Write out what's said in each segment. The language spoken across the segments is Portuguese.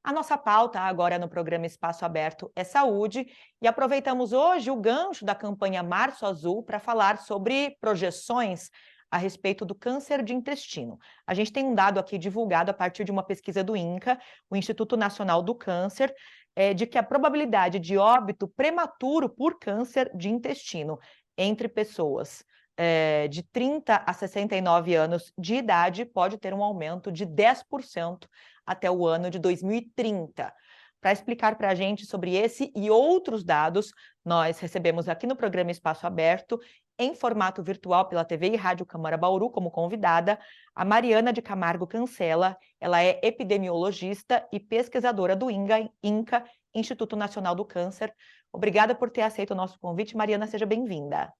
A nossa pauta agora no programa Espaço Aberto é saúde e aproveitamos hoje o gancho da campanha Março Azul para falar sobre projeções a respeito do câncer de intestino. A gente tem um dado aqui divulgado a partir de uma pesquisa do INCA, o Instituto Nacional do Câncer, de que a probabilidade de óbito prematuro por câncer de intestino entre pessoas de 30 a 69 anos de idade pode ter um aumento de 10% até o ano de 2030. Para explicar para a gente sobre esse e outros dados, nós recebemos aqui no programa Espaço Aberto, em formato virtual pela TV e Rádio Câmara Bauru, como convidada, a Mariana de Camargo Cancela. Ela é epidemiologista e pesquisadora do INCA, Instituto Nacional do Câncer. Obrigada por ter aceito o nosso convite. Mariana, seja bem-vinda.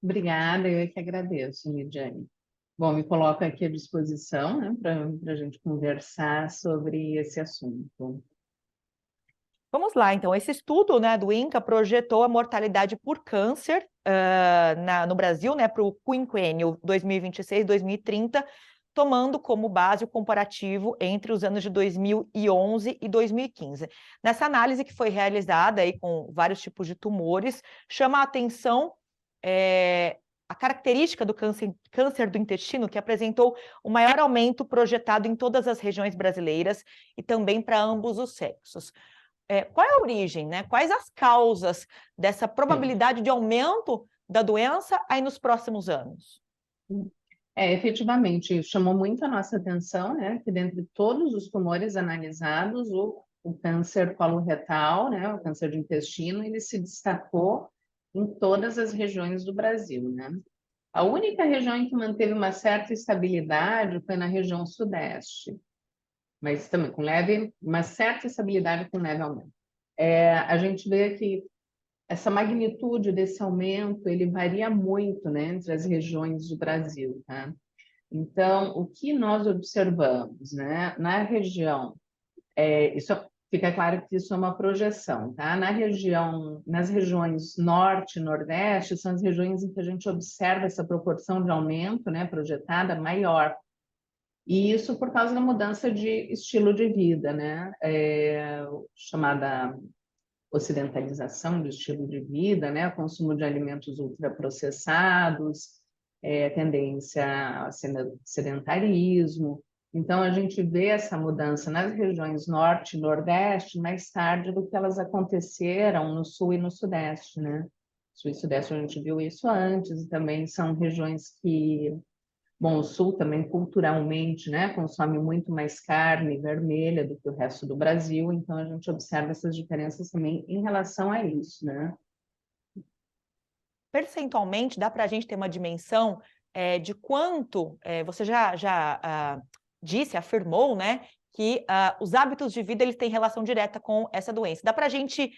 Obrigada, eu é que agradeço, Lidiane. Bom, me coloco aqui à disposição, né, para a gente conversar sobre esse assunto. Vamos lá, então. Esse estudo, né, do INCA projetou a mortalidade por câncer no Brasil, né, para o quinquênio 2026-2030, tomando como base o comparativo entre os anos de 2011 e 2015. Nessa análise que foi realizada aí com vários tipos de tumores, chama a atenção a característica do câncer do intestino, que apresentou o maior aumento projetado em todas as regiões brasileiras e também para ambos os sexos. Qual é a origem, né? Quais as causas dessa probabilidade de aumento da doença aí nos próximos anos? Efetivamente, chamou muito a nossa atenção, né, que dentre todos os tumores analisados, o câncer coloretal, né, o câncer de intestino, ele se destacou em todas as regiões do Brasil, né? A única região em que manteve uma certa estabilidade foi na região sudeste, mas também com uma certa estabilidade com leve aumento. A gente vê que essa magnitude desse aumento, ele varia muito, né, entre as regiões do Brasil, tá? Então, o que nós observamos, né, na região, isso fica claro que isso é uma projeção, tá? Nas regiões norte e nordeste, são as regiões em que a gente observa essa proporção de aumento, né, projetada maior. E isso por causa da mudança de estilo de vida, né? Chamada ocidentalização do estilo de vida, né? O consumo de alimentos ultraprocessados, tendência ao sedentarismo. Então, a gente vê essa mudança nas regiões norte e nordeste mais tarde do que elas aconteceram no sul e no sudeste, né? Sul e sudeste a gente viu isso antes, e também são regiões que, bom, o sul também culturalmente, né, consome muito mais carne vermelha do que o resto do Brasil, então a gente observa essas diferenças também em relação a isso, né? Percentualmente, dá para a gente ter uma dimensão de quanto, você já disse, afirmou, né, que os hábitos de vida eles têm relação direta com essa doença. Dá para a gente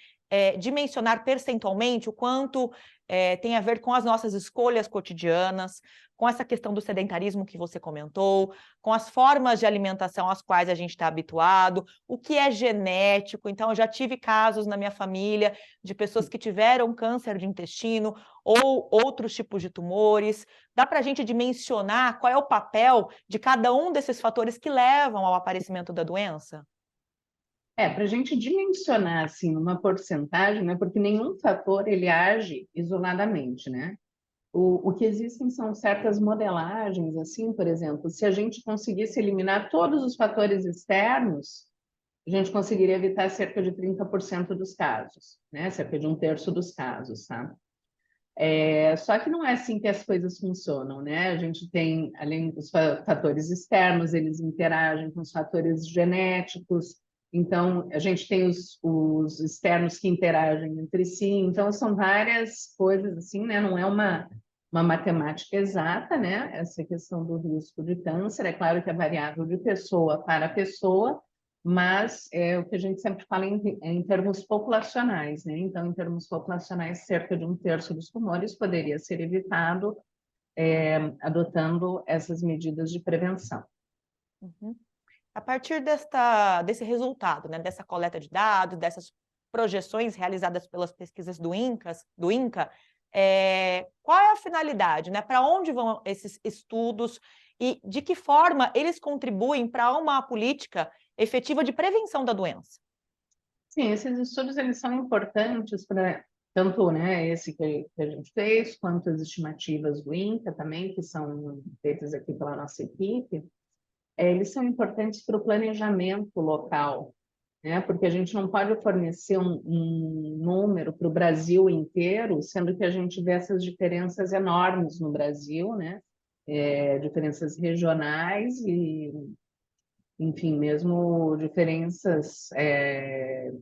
dimensionar percentualmente o quanto tem a ver com as nossas escolhas cotidianas, com essa questão do sedentarismo que você comentou, com as formas de alimentação às quais a gente está habituado, o que é genético. Então, eu já tive casos na minha família de pessoas que tiveram câncer de intestino ou outros tipos de tumores. Dá para a gente dimensionar qual é o papel de cada um desses fatores que levam ao aparecimento da doença? Para a gente dimensionar assim uma porcentagem, né? Porque nenhum fator ele age isoladamente, né? O que existem são certas modelagens, assim, por exemplo, se a gente conseguisse eliminar todos os fatores externos, a gente conseguiria evitar cerca de 30% dos casos, né? Cerca de um terço dos casos, tá? Só que não é assim que as coisas funcionam, né? A gente tem, além dos fatores externos, eles interagem com os fatores genéticos, então a gente tem os externos que interagem entre si, então são várias coisas assim, né? Não é uma matemática exata, né? Essa questão do risco de câncer, é claro que é variável de pessoa para pessoa, mas é o que a gente sempre fala em termos populacionais, né? Então, em termos populacionais, cerca de um terço dos tumores poderia ser evitado adotando essas medidas de prevenção. Uhum. A partir desse resultado, né, dessa coleta de dados, dessas projeções realizadas pelas pesquisas do INCA, qual é a finalidade, né? Para onde vão esses estudos e de que forma eles contribuem para uma política efetiva de prevenção da doença. Sim, esses estudos eles são importantes para tanto, né, esse que a gente fez, quanto as estimativas do INCA também, que são feitas aqui pela nossa equipe. Eles são importantes para o planejamento local, né? Porque a gente não pode fornecer um número para o Brasil inteiro, sendo que a gente vê essas diferenças enormes no Brasil, né? Diferenças regionais e, enfim, mesmo diferenças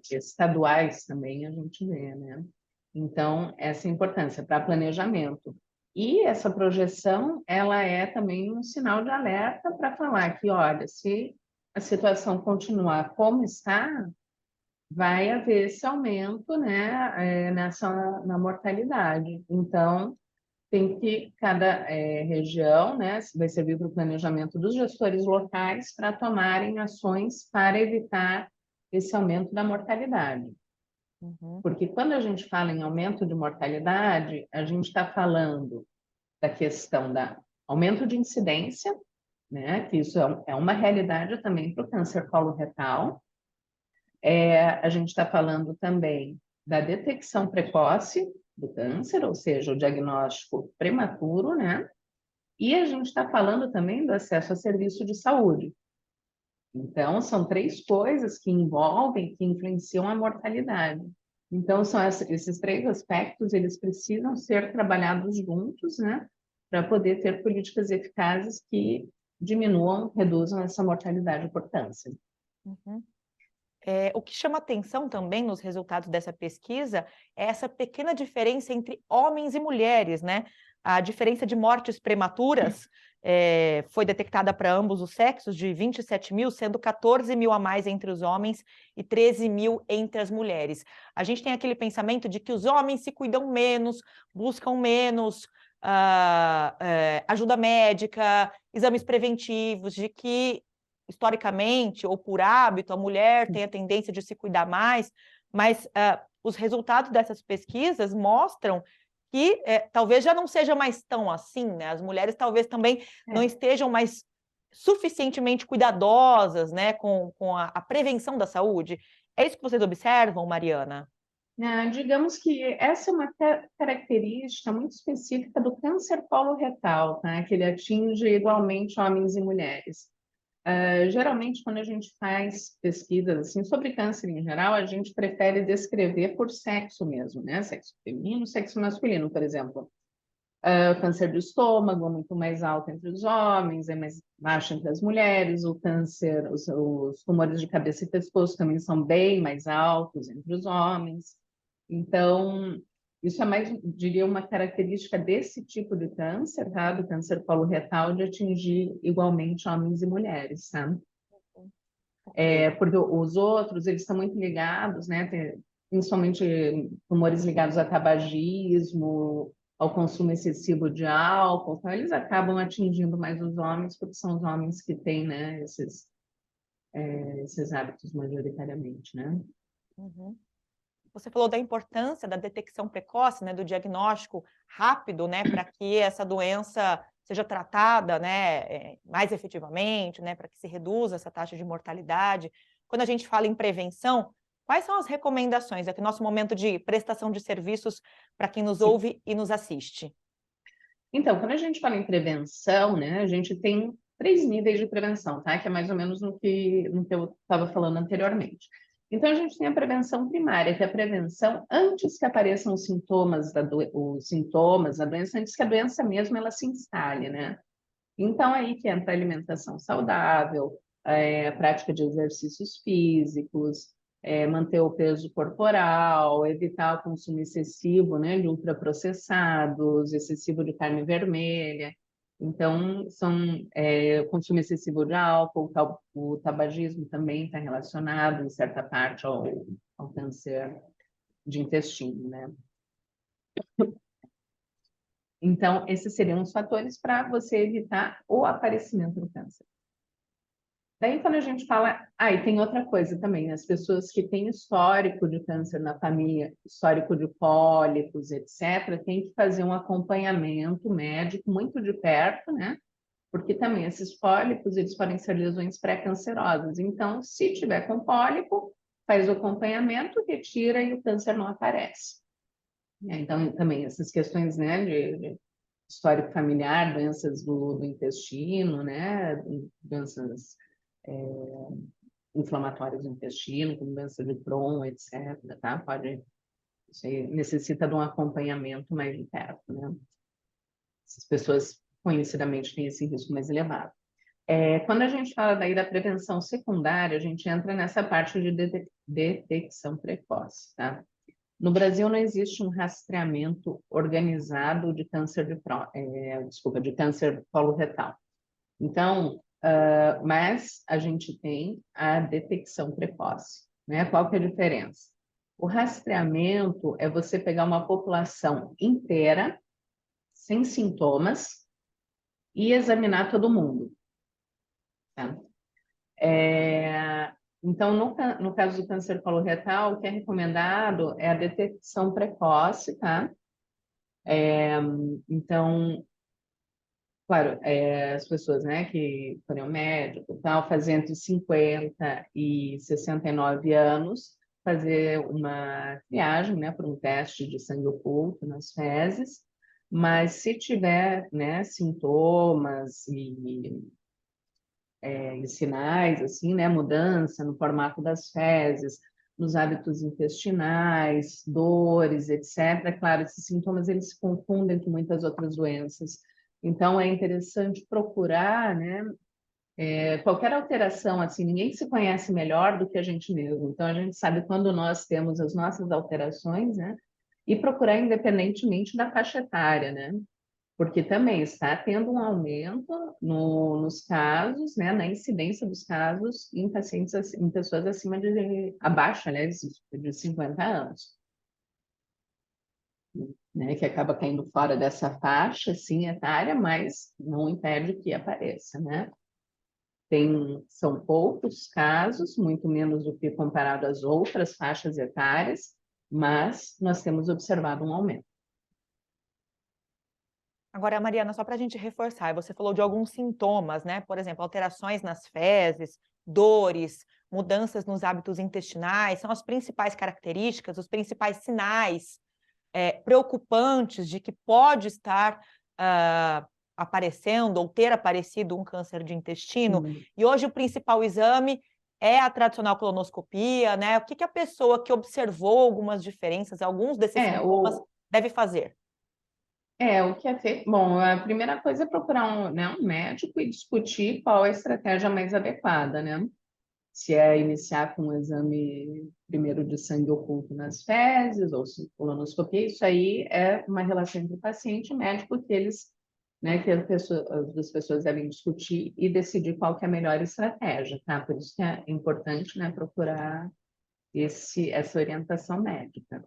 estaduais também a gente vê, né? Então, essa importância para planejamento. E essa projeção, ela é também um sinal de alerta para falar que, olha, se a situação continuar como está, vai haver esse aumento, né, na mortalidade. Então, tem que cada região, né, vai servir para o planejamento dos gestores locais para tomarem ações para evitar esse aumento da mortalidade. Uhum. Porque quando a gente fala em aumento de mortalidade, a gente está falando da questão da aumento de incidência, né, que isso é uma realidade também para o câncer coloretal. A gente está falando também da detecção precoce do câncer, ou seja, o diagnóstico prematuro, né? E a gente está falando também do acesso a serviço de saúde. Então, são três coisas que envolvem, que influenciam a mortalidade. Então, são esses três aspectos, eles precisam ser trabalhados juntos, né? Para poder ter políticas eficazes que diminuam, reduzam essa mortalidade por câncer. Uhum. O que chama atenção também nos resultados dessa pesquisa é essa pequena diferença entre homens e mulheres, né? A diferença de mortes prematuras foi detectada para ambos os sexos, de 27 mil, sendo 14 mil a mais entre os homens e 13 mil entre as mulheres. A gente tem aquele pensamento de que os homens se cuidam menos, buscam menos ajuda médica, exames preventivos, de que historicamente ou por hábito, a mulher tem a tendência de se cuidar mais, mas os resultados dessas pesquisas mostram que talvez já não seja mais tão assim, né? As mulheres talvez também não estejam mais suficientemente cuidadosas, né, com a prevenção da saúde. É isso que vocês observam, Mariana? Digamos que essa é uma característica muito específica do câncer coloretal, tá? Que ele atinge igualmente homens e mulheres. Geralmente, quando a gente faz pesquisas assim, sobre câncer em geral, a gente prefere descrever por sexo mesmo, né? Sexo feminino, sexo masculino, por exemplo. O câncer do estômago, muito mais alto entre os homens, é mais baixo entre as mulheres. O câncer, os tumores de cabeça e pescoço também são bem mais altos entre os homens. Então, isso é mais, diria, uma característica desse tipo de câncer, tá? Do câncer coloretal, de atingir igualmente homens e mulheres, tá? Porque os outros, eles estão muito ligados, né? Principalmente tumores ligados a tabagismo, ao consumo excessivo de álcool, então eles acabam atingindo mais os homens, porque são os homens que têm, né, esses hábitos majoritariamente, né? Uhum. Você falou da importância da detecção precoce, né, do diagnóstico rápido, né, para que essa doença seja tratada, né, mais efetivamente, né, para que se reduza essa taxa de mortalidade. Quando a gente fala em prevenção, quais são as recomendações aqui no nosso momento de prestação de serviços para quem nos ouve e nos assiste? Então, quando a gente fala em prevenção, né, a gente tem 3 níveis de prevenção, tá? Que é mais ou menos no que eu estava falando anteriormente. Então, a gente tem a prevenção primária, que é a prevenção antes que apareçam os sintomas os sintomas da doença, antes que a doença mesmo ela se instale, né? Então, aí que entra a alimentação saudável, a prática de exercícios físicos, manter o peso corporal, evitar o consumo excessivo, né, de ultraprocessados, excessivo de carne vermelha. Então, o consumo excessivo de álcool, o tabagismo também está relacionado, em certa parte, ao câncer de intestino, né? Então, esses seriam os fatores para você evitar o aparecimento do câncer. Daí, quando a gente fala... e tem outra coisa também, as pessoas que têm histórico de câncer na família, histórico de pólipos, etc., têm que fazer um acompanhamento médico muito de perto, né? porque também esses pólipos, eles podem ser lesões pré-cancerosas. Então, se tiver com pólipo, faz o acompanhamento, retira e o câncer não aparece. Então, também essas questões, né, de histórico familiar, doenças do intestino, né, doenças inflamatórias do intestino, como doença de Crohn, etc., tá? Isso aí necessita de um acompanhamento mais de perto, né? Essas pessoas conhecidamente têm esse risco mais elevado. Quando a gente fala daí da prevenção secundária, a gente entra nessa parte de detecção precoce, tá? No Brasil não existe um rastreamento organizado de câncer de câncer coloretal. Então, mas a gente tem a detecção precoce, né? Qual que é a diferença? O rastreamento é você pegar uma população inteira, sem sintomas, e examinar todo mundo, tá? Então, no caso do câncer coloretal, o que é recomendado é a detecção precoce, tá? Então, claro, as pessoas, né, que forem ao médico e tal, fazer entre 50 e 69 anos, fazer uma triagem, né, por um teste de sangue oculto nas fezes, mas se tiver, né, sintomas e sinais, assim, né, mudança no formato das fezes, nos hábitos intestinais, dores, etc. Claro, esses sintomas eles se confundem com muitas outras doenças. Então, é interessante procurar, né, qualquer alteração, assim, ninguém se conhece melhor do que a gente mesmo. Então, a gente sabe quando nós temos as nossas alterações, né, e procurar independentemente da faixa etária, né? Porque também está tendo um aumento nos casos, né, na incidência dos casos em pacientes, em pessoas abaixo, aliás, de 50 anos, né, que acaba caindo fora dessa faixa, sim, etária, mas não impede que apareça, né? São poucos casos, muito menos do que comparado às outras faixas etárias, mas nós temos observado um aumento. Agora, Mariana, só para a gente reforçar, você falou de alguns sintomas, né? Por exemplo, alterações nas fezes, dores, mudanças nos hábitos intestinais, são as principais características, os principais sinais preocupantes de que pode estar aparecendo ou ter aparecido um câncer de intestino. E hoje o principal exame é a tradicional colonoscopia, né? O que a pessoa que observou algumas diferenças, alguns desses sintomas, deve fazer? O que é feito? Bom, a primeira coisa é procurar um médico e discutir qual é a estratégia mais adequada, né? Se é iniciar com um exame primeiro de sangue oculto nas fezes ou se colonoscopia, isso aí é uma relação entre paciente e médico que eles, né, que as duas pessoas devem discutir e decidir qual que é a melhor estratégia, tá? Por isso que é importante, né, procurar essa orientação médica.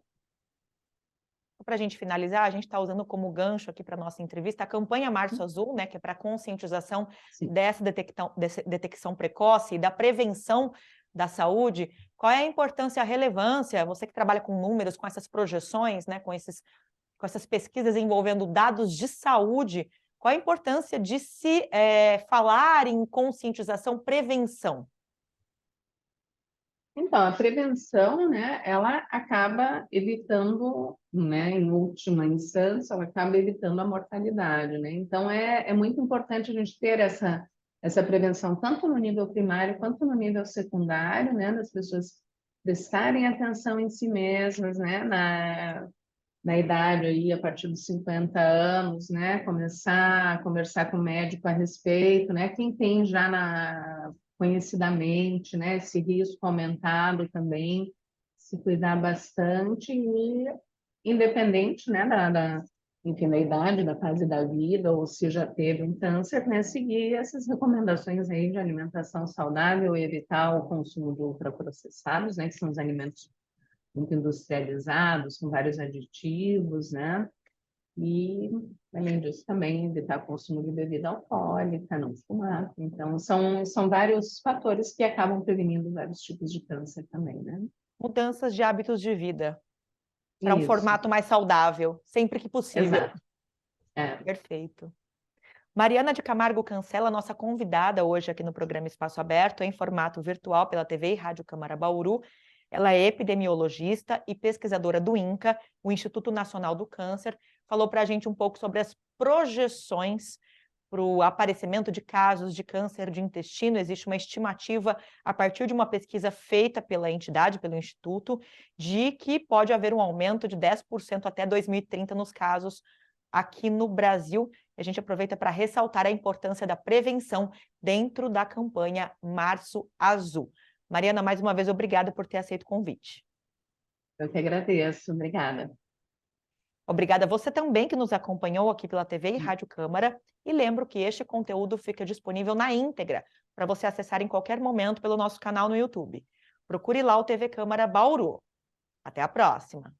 Para a gente finalizar, a gente está usando como gancho aqui para a nossa entrevista a campanha Março Azul, né, que é para conscientização dessa detecção precoce e da prevenção da saúde. Qual é a importância, a relevância, você que trabalha com números, com essas projeções, né, com essas pesquisas envolvendo dados de saúde, qual a importância de se falar em conscientização, prevenção? Então, a prevenção, né, ela acaba evitando, né, em última instância, ela acaba evitando a mortalidade, né? Então, é muito importante a gente ter essa prevenção, tanto no nível primário quanto no nível secundário, né, das pessoas prestarem atenção em si mesmas, né, na idade aí, a partir dos 50 anos, né, começar a conversar com o médico a respeito, né, quem tem já conhecidamente, né, esse risco aumentado também, se cuidar bastante e independente, né, enfim, da idade, da fase da vida, ou se já teve um câncer, né, seguir essas recomendações aí de alimentação saudável e evitar o consumo de ultraprocessados, né, que são os alimentos muito industrializados, com vários aditivos, né? E, além disso, também evitar o consumo de bebida alcoólica, não fumar. Então, são vários fatores que acabam prevenindo vários tipos de câncer também, né? Mudanças de hábitos de vida para um Isso, formato mais saudável, sempre que possível. exato. Perfeito. Mariana de Camargo Cancela, nossa convidada hoje aqui no programa Espaço Aberto, em formato virtual pela TV e Rádio Câmara Bauru. Ela é epidemiologista e pesquisadora do INCA, o Instituto Nacional do Câncer. Falou para a gente um pouco sobre as projeções para o aparecimento de casos de câncer de intestino. Existe uma estimativa, a partir de uma pesquisa feita pela entidade, pelo Instituto, de que pode haver um aumento de 10% até 2030 nos casos aqui no Brasil. A gente aproveita para ressaltar a importância da prevenção dentro da campanha Março Azul. Mariana, mais uma vez, obrigada por ter aceito o convite. Eu que agradeço, obrigada. Obrigada a você também que nos acompanhou aqui pela TV e Rádio Câmara. E lembro que este conteúdo fica disponível na íntegra para você acessar em qualquer momento pelo nosso canal no YouTube. Procure lá o TV Câmara Bauru. Até a próxima!